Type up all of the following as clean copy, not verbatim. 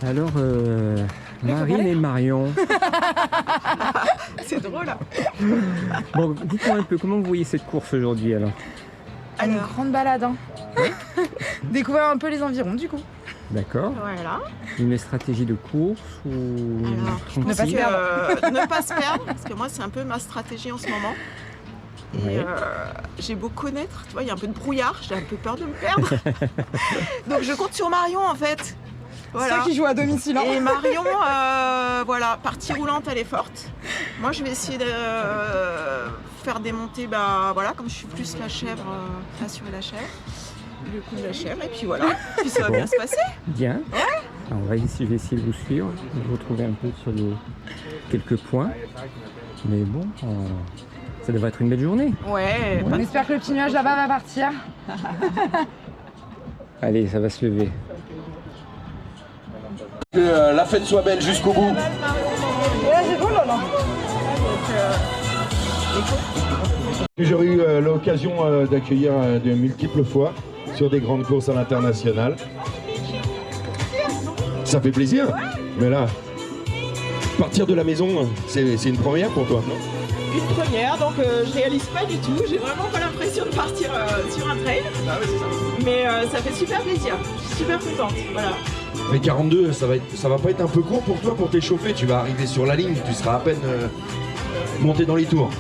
Alors, Marine et Marion. C'est drôle. Bon, dites-moi un peu, comment vous voyez cette course aujourd'hui alors? Une grande balade. Hein. Découvrir un peu les environs du coup. D'accord. Voilà. Une stratégie de course ou Alors, Ne pas se perdre. Ne pas se perdre, parce que moi, c'est un peu ma stratégie en ce moment. Et Ouais. j'ai beau connaître, tu vois, il y a un peu de brouillard, j'ai un peu peur de me perdre. Donc je compte sur Marion en fait. C'est toi qui joue à domicile. Hein. Et Marion, voilà, partie roulante, elle est forte. Moi, je vais essayer de faire démonter, voilà, comme je suis plus la chèvre, assurer la chèvre, le coup de la chèvre, et puis voilà. Puis ça va Bon. bien se passer. Bien. Alors, je vais essayer de vous suivre, de vous retrouver un peu sur quelques points. Mais bon, ça devrait être une belle journée. Ouais. On espère que le petit nuage là-bas va partir. Allez, ça va se lever. Que la fête soit belle jusqu'au bout. J'aurais eu l'occasion d'accueillir de multiples fois sur des grandes courses à l'international. Ça fait plaisir, mais là, partir de la maison, c'est une première pour toi, non? Une première, donc je réalise pas du tout. J'ai vraiment pas l'impression de partir sur un trail. Mais ça fait super plaisir. Je suis super contente. Voilà. Mais 42, ça va pas être un peu court pour toi pour t'échauffer. Tu vas arriver sur la ligne, tu seras à peine monté dans les tours.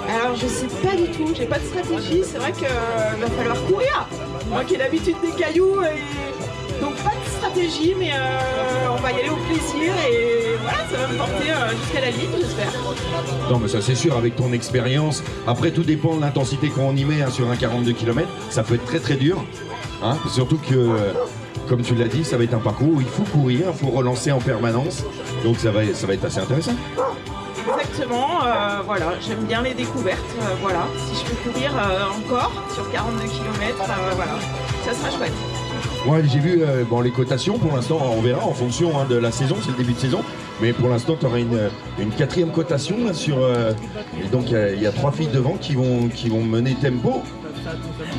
Alors je sais pas du tout, j'ai pas de stratégie. C'est vrai qu'il va falloir courir. Moi qui ai l'habitude des cailloux, et... donc pas de stratégie, mais on va y aller au plaisir et voilà, ça va me porter jusqu'à la ligne, j'espère. Non mais ça c'est sûr, avec ton expérience. Après tout dépend de l'intensité qu'on y met sur un 42 km. Ça peut être très très dur. Hein, surtout que, comme tu l'as dit, ça va être un parcours où il faut courir, il faut relancer en permanence. Donc ça va être assez intéressant. Exactement, voilà, j'aime bien les découvertes, voilà. Si je peux courir encore sur 42 km, voilà, ça sera chouette. Ouais, j'ai vu les cotations pour l'instant, on verra en fonction de la saison, c'est le début de saison. Mais pour l'instant, tu auras une quatrième cotation là, sur. Et donc il y a 3 filles devant qui vont mener tempo.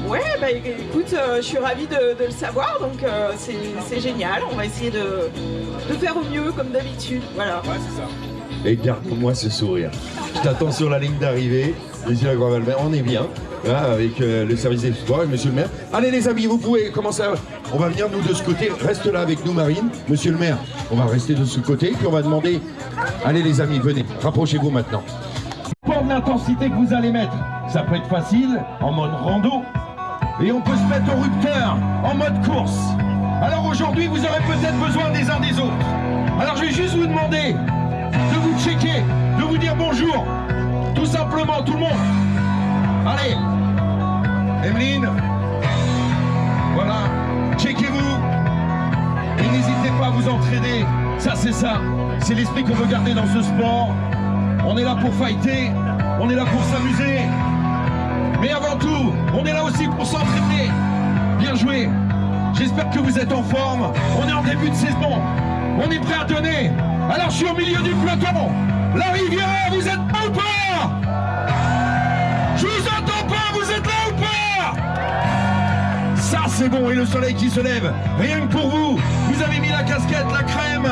Ouais, écoute, je suis ravie de le savoir, donc c'est génial. On va essayer de faire au mieux comme d'habitude, voilà. Ouais, c'est ça. Et garde-moi ce sourire. Je t'attends sur la ligne d'arrivée. Monsieur Lagroix-Valbert, on est bien, là, avec le service des sports et monsieur le maire. Allez les amis, vous pouvez commencer à... On va venir nous de ce côté. Reste là avec nous Marine. Monsieur le maire, on va rester de ce côté. Puis on va demander... Allez les amis, venez. Rapprochez-vous maintenant. Pour l'intensité que vous allez mettre, ça peut être facile, en mode rando. Et on peut se mettre au rupteur, en mode course. Alors aujourd'hui, vous aurez peut-être besoin des uns des autres. Alors je vais juste vous demander de vous checker, de vous dire bonjour. Tout simplement, tout le monde. Allez, Emeline, voilà, checkez-vous. Et n'hésitez pas à vous entraider. Ça, c'est l'esprit qu'on veut garder dans ce sport. On est là pour fighter, on est là pour s'amuser. Mais avant tout, on est là aussi pour s'entraîner. Bien joué. J'espère que vous êtes en forme. On est en début de saison. On est prêt à donner. Alors je suis au milieu du peloton. La Riviera, vous êtes là ou pas? Je vous entends pas, vous êtes là ou pas? Ça c'est bon, et le soleil qui se lève. Rien que pour vous, vous avez mis la casquette, la crème,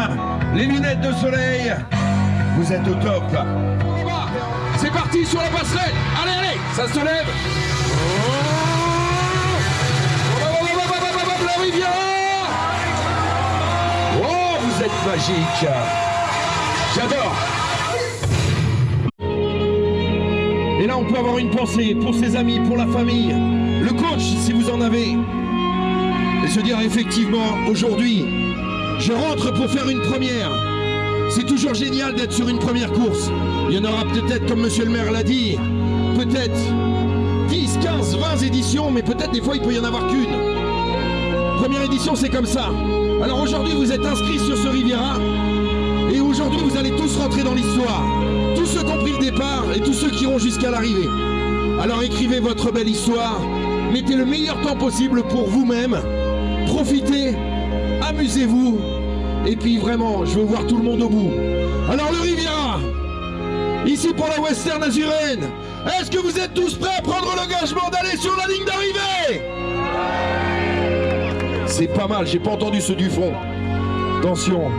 les lunettes de soleil. Vous êtes au top. C'est parti sur la passerelle. Allez, ça se lève. La Riviera. Oh, vous êtes magique. J'adore. Et là, on peut avoir une pensée pour ses amis, pour la famille, le coach, si vous en avez. Et se dire, effectivement, aujourd'hui, je rentre pour faire une première. C'est toujours génial d'être sur une première course. Il y en aura peut-être, comme monsieur le maire l'a dit, peut-être 10, 15, 20 éditions, mais peut-être des fois, il peut y en avoir qu'une. Première édition, c'est comme ça. Alors aujourd'hui, vous êtes inscrits sur ce Riviera. Et aujourd'hui, vous allez tous rentrer dans l'histoire. Tous ceux qui ont pris le départ et tous ceux qui iront jusqu'à l'arrivée. Alors écrivez votre belle histoire. Mettez le meilleur temps possible pour vous-même. Profitez, amusez-vous. Et puis vraiment, je veux voir tout le monde au bout. Alors le Riviera, ici pour la Western Azuréenne. Est-ce que vous êtes tous prêts à prendre l'engagement d'aller sur la ligne d'arrivée? C'est pas mal, j'ai pas entendu ceux du fond. Attention.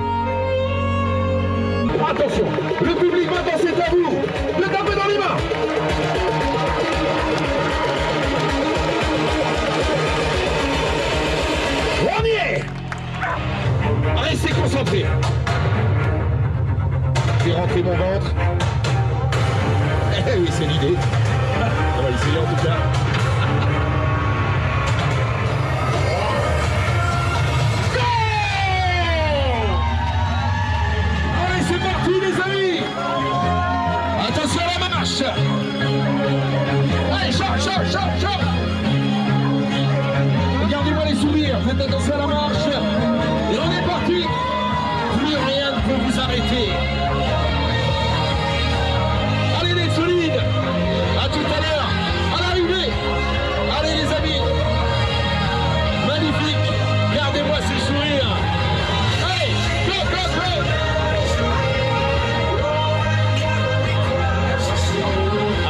Attention, le public maintenant c'est à vous de taper dans les mains. On y est. Restez concentrés. Je vais rentrer mon ventre. Eh oui, c'est l'idée. On va essayer en tout cas. Allez, c'est parti les amis. Attention à la marche. Allez, chop, chop, chop, chop. Regardez-moi les sourires, faites attention à la marche. Et on est parti. Plus rien ne peut vous arrêter. Allez les solides. À tout à l'heure. À l'arrivée. Allez les amis. Magnifique. Gardez-moi ces sourires. Allez, go, go, go.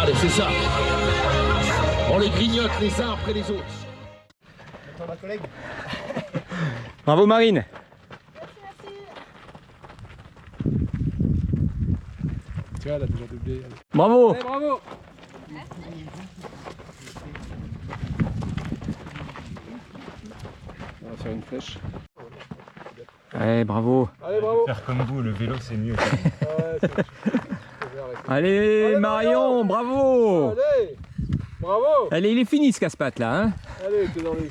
Allez, c'est ça. On les grignote les uns après les autres. Bravo Marine. Tu vois, elle a déjà doublé. Bravo. Allez, bravo. On va faire une flèche. Ouais, bravo. Allez, bravo. Faire comme vous, le vélo c'est mieux. Ouais, c'est Allez, Allez, Marion, bravo. Allez, bravo. Allez, il est fini ce casse-pattes là, hein. Allez, t'es dans les...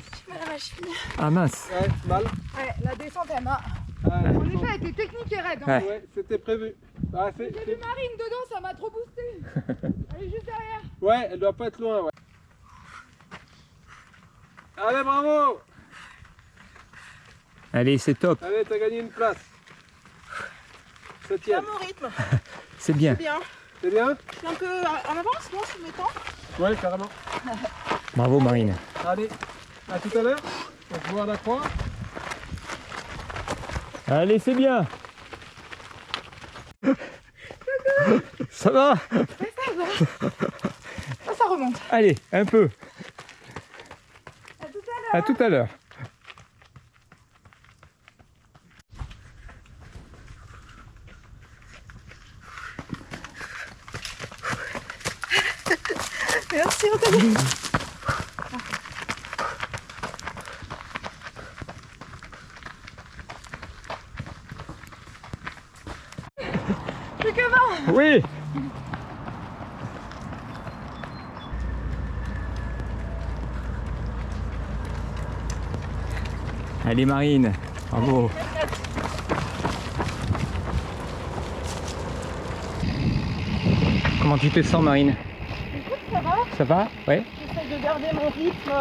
Ah mince. Ouais, mal. Ouais, la descente elle m'a. Ouais, En effet, elle était technique et raide. Hein. Ouais. ouais, c'était prévu. Ouais, J'ai vu Marine dedans, ça m'a trop boosté. Elle est juste derrière. ouais, elle doit pas être loin, ouais. Allez, bravo. Allez, c'est top. Allez, t'as gagné une place. À 7ème. mon rythme, C'est bien. bien. C'est bien? Je suis un peu en avance, non, sur mes temps. Ouais, carrément. Bravo Marine. Allez, à tout à l'heure. On se voit à la croix. Allez, c'est bien. Ça va? Ça remonte. Allez, un peu. À tout à l'heure. À tout à l'heure. Merci Anthony. Plus que 20. Oui. Allez Marine, bravo. Comment tu te sens Marine? Ça va. Ça va? Ouais. J'essaie de garder mon rythme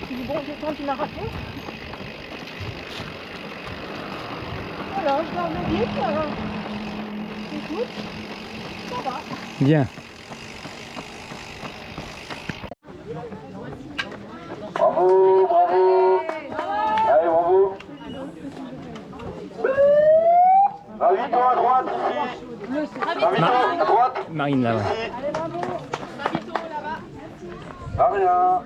du bon vieux temps du marathon. Voilà, je garde le rythme. Écoute, ça va. Bien. Bravo, bravo. Allez, bravo. Invitons à droite ici. Invitons à droite. Marine là-bas. Maria.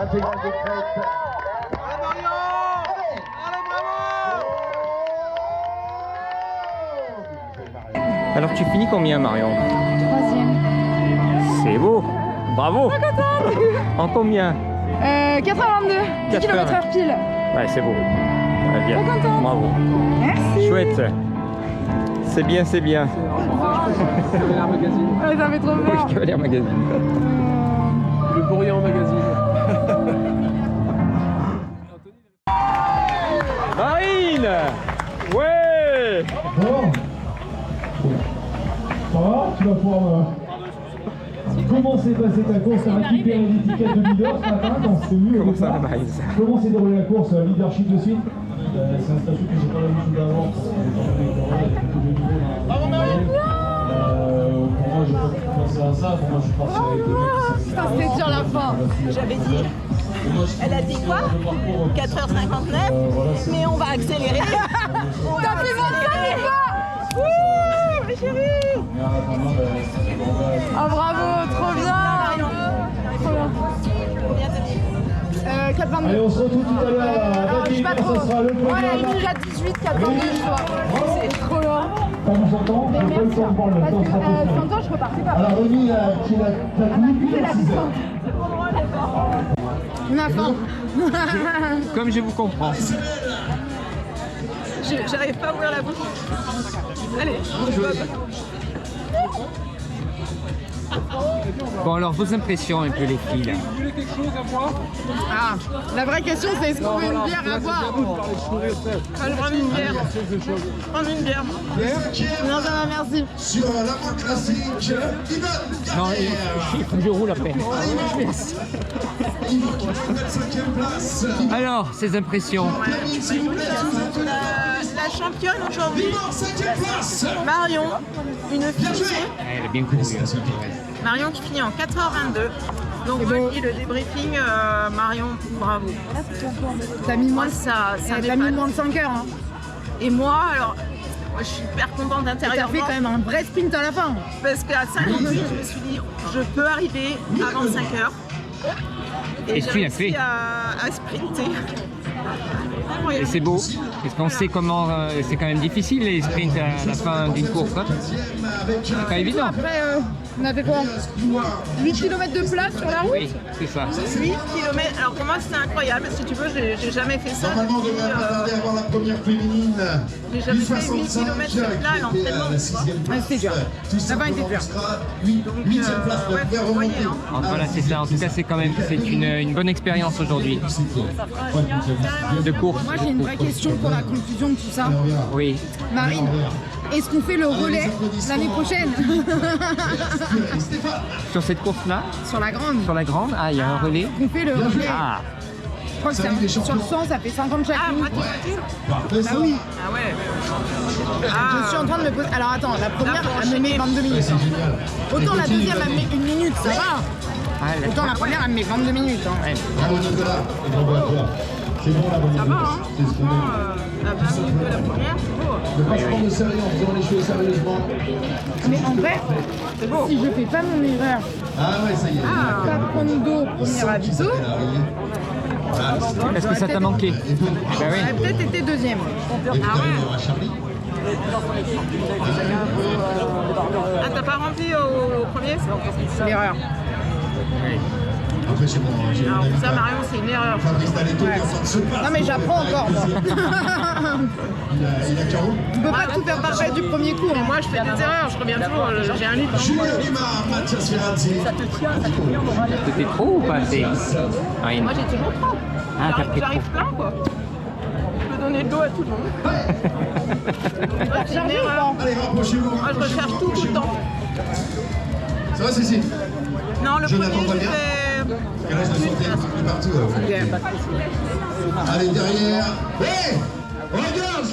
Intégrale de crête. Allez, Marion. Allez, bravo. Alors tu finis combien Marion? Troisième. C'est beau. Bravo. En combien? 82. 10 km/h pile. Ouais, c'est beau. Ouais, bien. Trop contente. Bravo. Merci. Chouette. C'est bien, c'est bien. Cavalier Magazine. Ouais, ça fait trop Oui, peur. Cavalier Magazine. Le Bourrian Magazine. Marine! c'est ta course à récupérer l'étiquette de leader ce matin quand c'est mieux. Comment ça va, Maïs? Comment s'est déroulée la course? Leadership de suite. C'est un statut que j'ai pas l'habitude d'avoir parce que pour moi, j'ai pas pensé à ça. Pour moi, je suis parti avec le mec. Putain, c'était dur la fin. J'avais dit. Elle a dit quoi 4h59, mais on va accélérer. T'as fait mon temps, Wouh, ma chérie. Oh bravo, trop bien. Trop bien. Combien t'as dit 4,22. Allez, on se retrouve tout à l'heure. Je sais pas trop. Ça sera le Ouais, premier. il nous a 18, 4,22, je crois. C'est trop long. Ça vous entend? J'ai pas eu le temps de prendre le temps. Parce que je repartais pas. Alors, Rémi, qui l'a tenu depuis 6 heures. On a faim. Comme je vous comprends. J'arrive pas à ouvrir la bouche. Allez, je bob. Bon, alors, vos impressions un peu, les filles, là. Vous voulez quelque chose à boire? Ah, la vraie question c'est est-ce qu'on veut une bière à boire? Je vais prendre une bière. Prendre une bière. Non, ça va, merci. Sur la voie classique, Ivan Non, Garnier. il faut que je roule après. Ivan qui prend la 5e place. Alors, ces impressions. S'il vous plaît, La championne aujourd'hui, Ivan, 5e place. Marion, une fille. Elle est bien couru. Marion qui finit en 4h22. Donc voici le débriefing. Marion, bravo. T'as mis Moi moins, ça t'as mis m'épate. moins de 5 heures. Hein. Et moi alors, moi, je suis hyper contente T'as fait intérieurement quand même un vrai sprint à la fin. parce qu'à 58 je me suis dit je peux arriver avant 5h. Et tu l'as réussi fait. à sprinter. Et c'est beau, parce qu'on sait comment c'est quand même difficile les sprints à la fin d'une course. Hein. C'est pas évident. Après, on a fait quoi 8 km de place sur la route. Oui, c'est ça. 8 km. Alors pour moi c'était incroyable. Si tu veux, j'ai jamais fait ça. Normalement, on devrait pas tarder à avoir la première féminine. J'ai jamais fait 8 km de plat à l'entraînement. C'était dur. Ça va été dur. 8e place, Ouais, faire vous voyez, remonter. hein. Voilà, c'est ça. En tout cas, c'est quand même une bonne expérience aujourd'hui de course. Moi j'ai une vraie question pour la conclusion de tout ça. Oui. Marine, est-ce qu'on fait le relais l'année prochaine? Sur cette course-là, Sur la grande. sur la grande, ah, il y a un relais. On fait le relais. Ah, Je crois que c'est sur 100, ça fait 50 chaque Ah, moi minute. Parfait, ça. Bah oui. Ah ouais. Je suis en train de me poser. Alors attends, la première, elle me met 22 minutes. C'est génial. Autant la deuxième, elle me met 1 minute, ça va. ah, Autant la première, elle me met 22 minutes. Hein. ouais. Bravo Nicolas. Et bravo à toi. C'est bon la bonne Ça va, hein. C'est ce qu'on Franchement, aime. la 20 minutes de la première, c'est beau. Ne pas se prendre au sérieux en faisant les choses sérieusement. Mais en vrai, si je fais pas mon erreur, Ah ouais, ça y est. pas prendre d'eau, premier ravito, Parce que ça t'a manqué. Bah oui. j'aurais peut-être été deuxième. Et puis il y aura Charlie. Ah, t'as pas rempli au premier? C'est l'erreur. Après, j'ai mon Alors ami ça, Marion, c'est une erreur. Fabrice Daletto qui est en train de se battre. Non mais j'apprends encore moi. Il a Caro. Tu peux pas tout faire parfait du premier coup. Hein. Moi, je fais des erreurs, je reviens toujours. J'ai un livre. Julien Guimard, Mathias Ferranti. C'était trop ou pas assez? Oui. Moi, j'ai toujours trop. Ah, t'as pris J'arrive plein, quoi. Je peux donner de l'eau à tout le monde. Ouais, c'est une erreur. Allez, rapprochez-vous. Moi, je recherche tout le temps. Ça va, Cécile? Non, le Jonathan premier, va j'ai bien fait... Quel âge de santé de partout. Allez, derrière. Hé! Regarde,